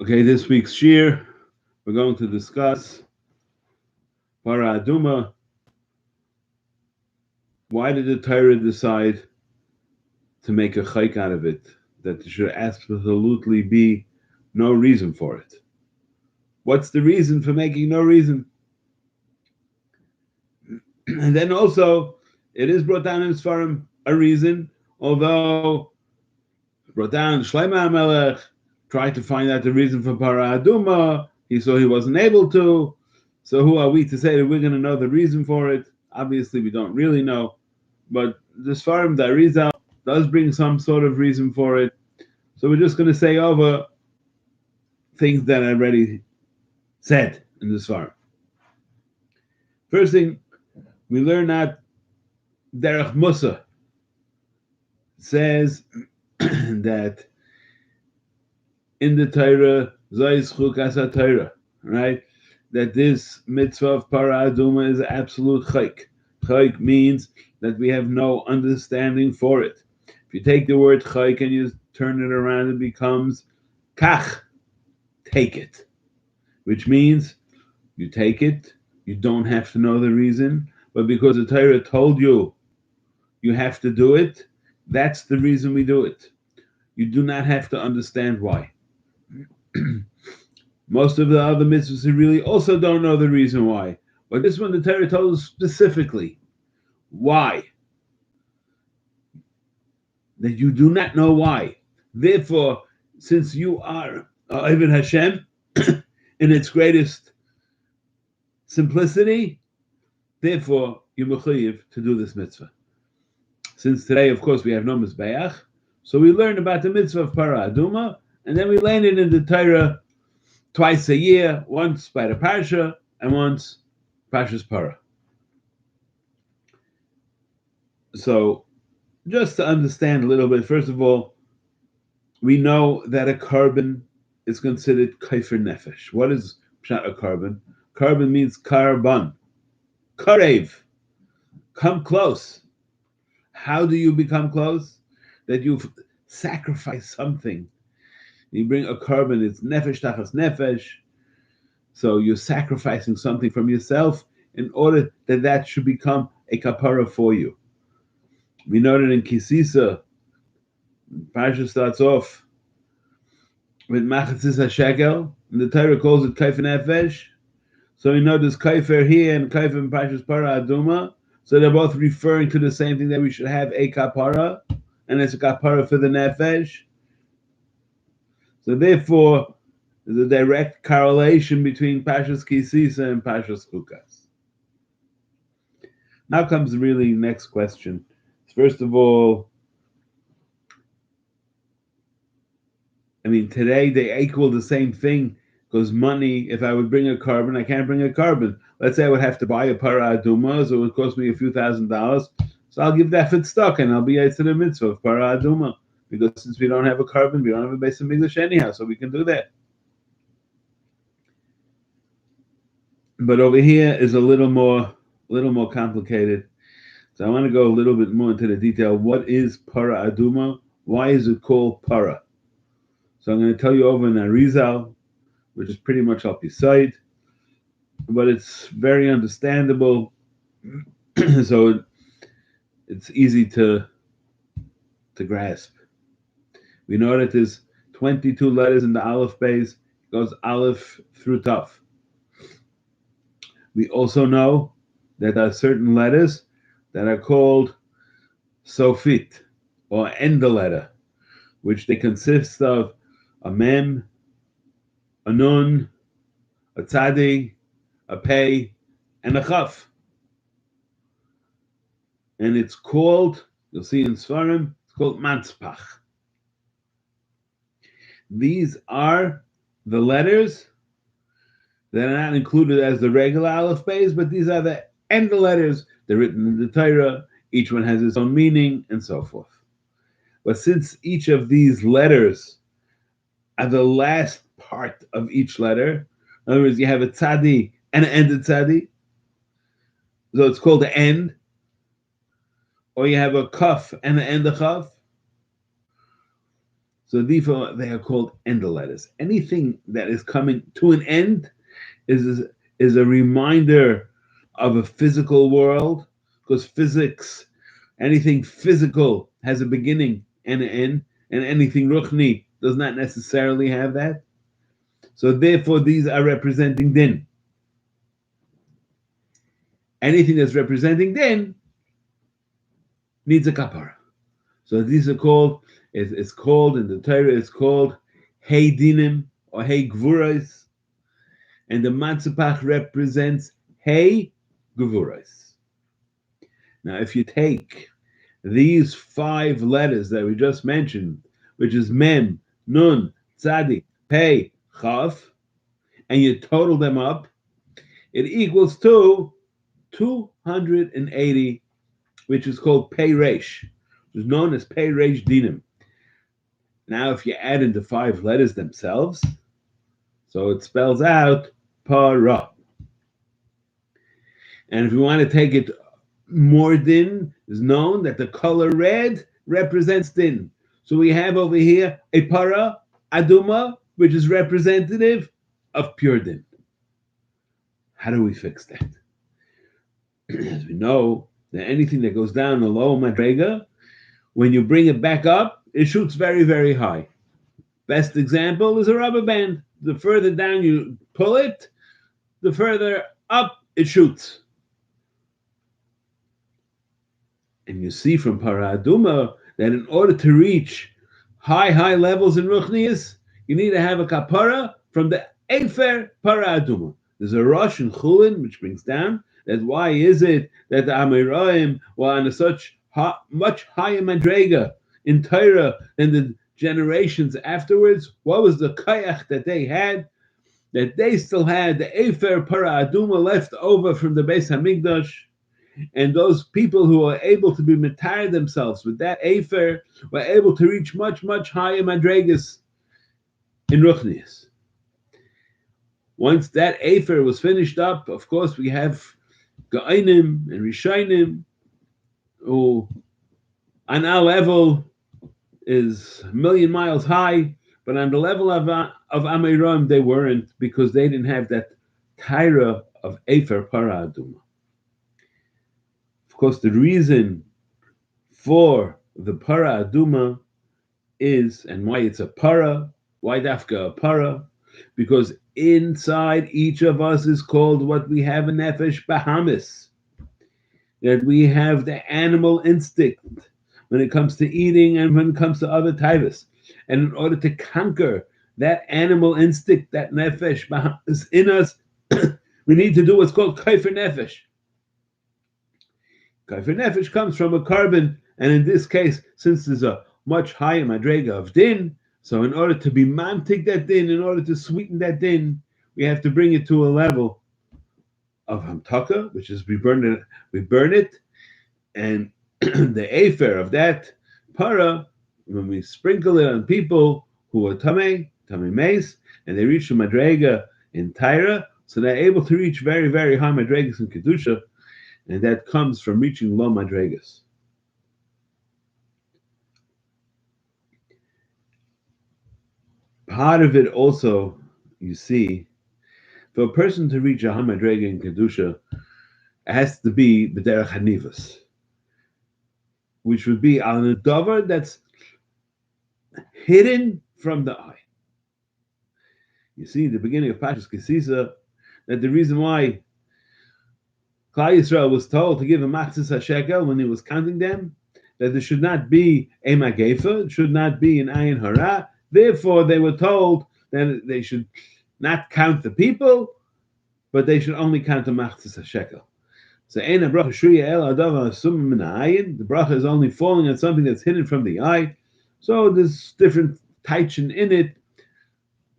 Okay, this week's shir, we're going to discuss Parah Adumah. Why did the Torah decide to make a chayk out of it? That there should absolutely be no reason for it. What's the reason for making no reason? And then also, it is brought down in Sfarim a reason, although brought down Shlomo HaMelech tried to find out the reason for Parah Adumah. He saw he wasn't able to. So who are we to say that we're going to know the reason for it? Obviously, we don't really know. But the Sfarim, the Arizal, does bring some sort of reason for it. So we're just going to say over things that I already said in the Sfarim. First thing, we learn that Derech Musa says that in the Torah, Zayis Chukas HaTorah, right? That this mitzvah of Parah Adumah is absolute chayk. Chayk means that we have no understanding for it. If you take the word chayk and you turn it around, it becomes kach, take it, which means you take it, you don't have to know the reason, but because the Torah told you you have to do it, that's the reason we do it. You do not have to understand why. Most of the other mitzvahs we really also don't know the reason why. But this one, the Torah told us specifically why. That you do not know why. Therefore, since you are Eved Hashem in its greatest simplicity, therefore you're mechuyev to do this mitzvah. Since today, of course, we have no mizbeach, so we learn about the mitzvah of Parah Adumah, and then we learn it in the Torah twice a year, once by the Parsha and once Parshas Parah. So, just to understand a little bit, first of all, we know that a carbon is considered kaifer nefesh. What is pshat a carbon? Carbon means karban, karev, come close. How do you become close? That you sacrifice something. You bring a carbon, it's nefesh tachas nefesh. So you're sacrificing something from yourself in order that that should become a kapara for you. We know that in Kisisa, Parsha starts off with machatzis shekel, and the Torah calls it kaifer nefesh. So we know there's kaifer here and kaifer in Parshas Parah Adumah. So they're both referring to the same thing, that we should have a kapara, and it's a kapara for the nefesh. So therefore, there's a direct correlation between Parshas Kisisa and Parshas Chukas. Now comes the really next question. First of all, today they equal the same thing, because money, if I would bring a carbon, I can't bring a carbon. Let's say I would have to buy a Parah Adumah, so it would cost me a few $1,000s. So I'll give that for stock, and I'll be to the mitzvah of Parah Adumah. Because since we don't have a carbon, we don't have a base of English anyhow, so we can do that. But over here is a little more complicated. So I want to go a little bit more into the detail. What is Parah Adumah? Why is it called Parah? So I'm going to tell you over in Arizal, which is pretty much up your side, but it's very understandable. So it's easy to grasp. We know that there's 22 letters in the Aleph base. It goes Aleph through Tav. We also know that there are certain letters that are called Sofit, or end the letter, which they consist of a mem, a nun, a tzadi, a pei, and a chaf. And it's called, you'll see in Sfarim, it's called mantzpach. These are the letters that are not included as the regular Aleph Beis, but these are the end letters. They're written in the Torah. Each one has its own meaning, and so forth. But since each of these letters are the last part of each letter, in other words, you have a tzadi and an end of tzadi, so it's called the end, or you have a kaf and an end of chaf. So therefore, they are called ender letters. Anything that is coming to an end is a reminder of a physical world, because physics, anything physical has a beginning and an end, and anything ruchni does not necessarily have that. So therefore, these are representing din. Anything that's representing din needs a kapara. So these are called, it's called in the Torah, it's called hey dinim or hey gvurais, and the matzapach represents hey gvurais. Now, if you take these 5 letters that we just mentioned, which is mem, nun, tzadik, pei, chaf, and you total them up, it equals to 280, which is called pei resh, which is known as pei resh dinim. Now, if you add in the 5 letters themselves, so it spells out para. And if you want to take it more din, is known that the color red represents din. So we have over here a Parah Adumah, which is representative of pure din. How do we fix that? As we know that anything that goes down a low madrega, when you bring it back up, it shoots very, very high. Best example is a rubber band. The further down you pull it, the further up it shoots. And you see from Parah Adumah that in order to reach high levels in Ruchnius, you need to have a kapara from the Efer Parah Adumah. There's a Rosh in Chulin which brings down that why is it that the Amoraim were on a such much higher madrega in Torah than the generations afterwards? What was the kayach that they had? That they still had the Efer Parah Adumah left over from the Beis Hamikdash. And those people who are able to be matar themselves with that Efer were able to reach much, much higher madregas in Ruchnius. Once that Efer was finished up, of course, we have Ga'ainim and Rishainim, who on our level is a million miles high, but on the level of Amiram, they weren't, because they didn't have that Taira of Efer Parah Adumah. Of course, the reason for the Parah Adumah is, and why it's a para, why dafka a para? Because inside each of us is called what we have in Nefesh Bahamis, that we have the animal instinct when it comes to eating and when it comes to other taivas. And in order to conquer that animal instinct, that Nefesh Bahamis in us, we need to do what's called Kaifer Nefesh. Kaifer Nefesh comes from a carbon, and in this case, since there's a much higher madrega of din, so in order to be mantik that din, in order to sweeten that din, we have to bring it to a level of hamtaka, which is we burn it, and the afer of that para, when we sprinkle it on people who are tamei meis, and they reach the madrega in Taira, so they're able to reach very, very high madregas in kedusha. And that comes from reaching low madregas. Part of it also, you see, for a person to reach a high madrega in kedusha, it has to be b'derech hanivus, which would be on a davar that's hidden from the eye. You see, in the beginning of Pashas Kisisa, that the reason why Klal Yisrael was told to give a machzis shekel when he was counting them, that there should not be a magefa, it should not be an ayin hara. Therefore, they were told that they should not count the people, but they should only count the machzis shekel. So, ein bracha shriya el adav asum min ayin. The bracha is only falling on something that's hidden from the eye. So, there's different taichin in it.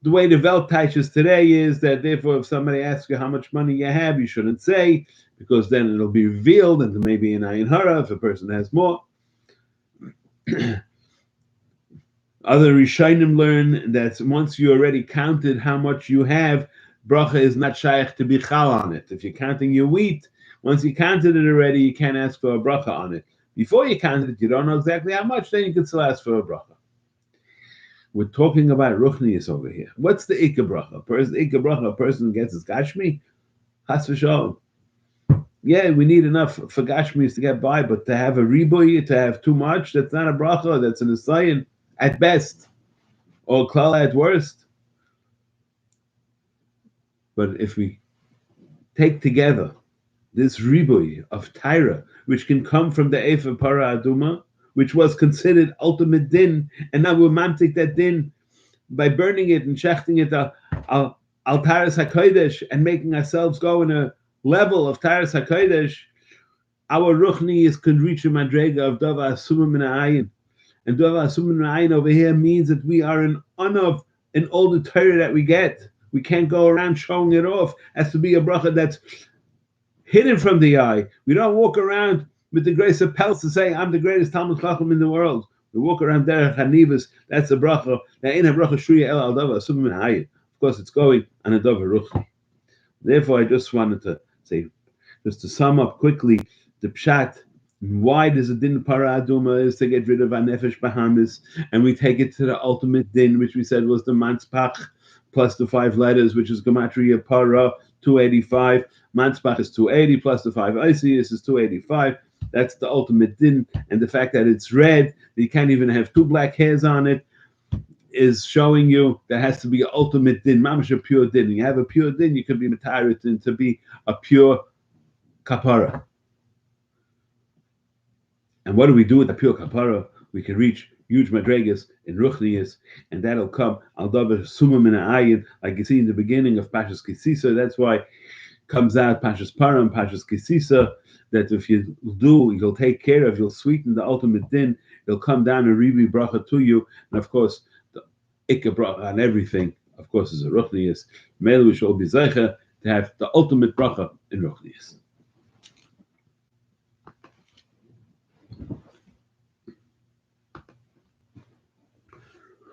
The way the Welt teaches today is that, therefore, if somebody asks you how much money you have, you shouldn't say, because then it'll be revealed, and there may be an ayin hara if a person has more. Other Rishonim learn that once you already counted how much you have, bracha is not shaykh to be chal on it. If you're counting your wheat, once you counted it already, you can't ask for a bracha on it. Before you counted it, you don't know exactly how much, then you can still ask for a bracha. We're talking about ruchnius over here. What's the ikka bracha? A person gets his gashmi, chas v'shalom. Yeah, we need enough for gashmis to get by, but to have a riboy, to have too much, that's not a bracha. That's an asayin at best, or klala at worst. But if we take together this riboy of Tyra, which can come from the Eif of Parah Adumah, which was considered ultimate din, and now we're mamtik that din by burning it and shechting it al Taras HaKodesh and making ourselves go in a level of Taras HaKodesh, our ruchni can reach a madrega of Dava Asumah Min Ha'ayin. And Dava Asumah Min Ha'ayin over here means that we are in honor of in all the Torah that we get. We can't go around showing it off. It has to be a bracha that's hidden from the eye. We don't walk around with the grace of pelts to say, I'm the greatest Talmud Chacham in the world. We walk around derech hanivas. That's a bracha. That ain't a bracha shruya el al Dava Asumah Min Ha'ayin. Of course, it's going on a Dava ruchni. Therefore, I just wanted to say, just to sum up quickly, the pshat, why does a din Parah Adumah is to get rid of our nefesh bahamis, and we take it to the ultimate din, which we said was the manspach plus the 5 letters, which is gematria para 285. Manspach is 280 plus the 5 isis is 285. That's the ultimate din, and the fact that it's red, that you can't even have 2 black hairs on it, is showing you there has to be an ultimate din, mamash a pure din. You have a pure din, you can be matarit din to be a pure kapara. And what do we do with the pure kapara? We can reach huge madregas in ruchnias, and that'll come al davar sumah min ha'ayin, like you see in the beginning of Pashas Kisisa. That's why comes out Pashas Parah and Pashas Kisisa, that if you do, you'll take care of, you'll sweeten the ultimate din, it'll come down a ribi bracha to you, and of course, the ikka bracha on everything, of course, is a ruchnias. Mele we shall be zeicha to have the ultimate bracha in ruchnias.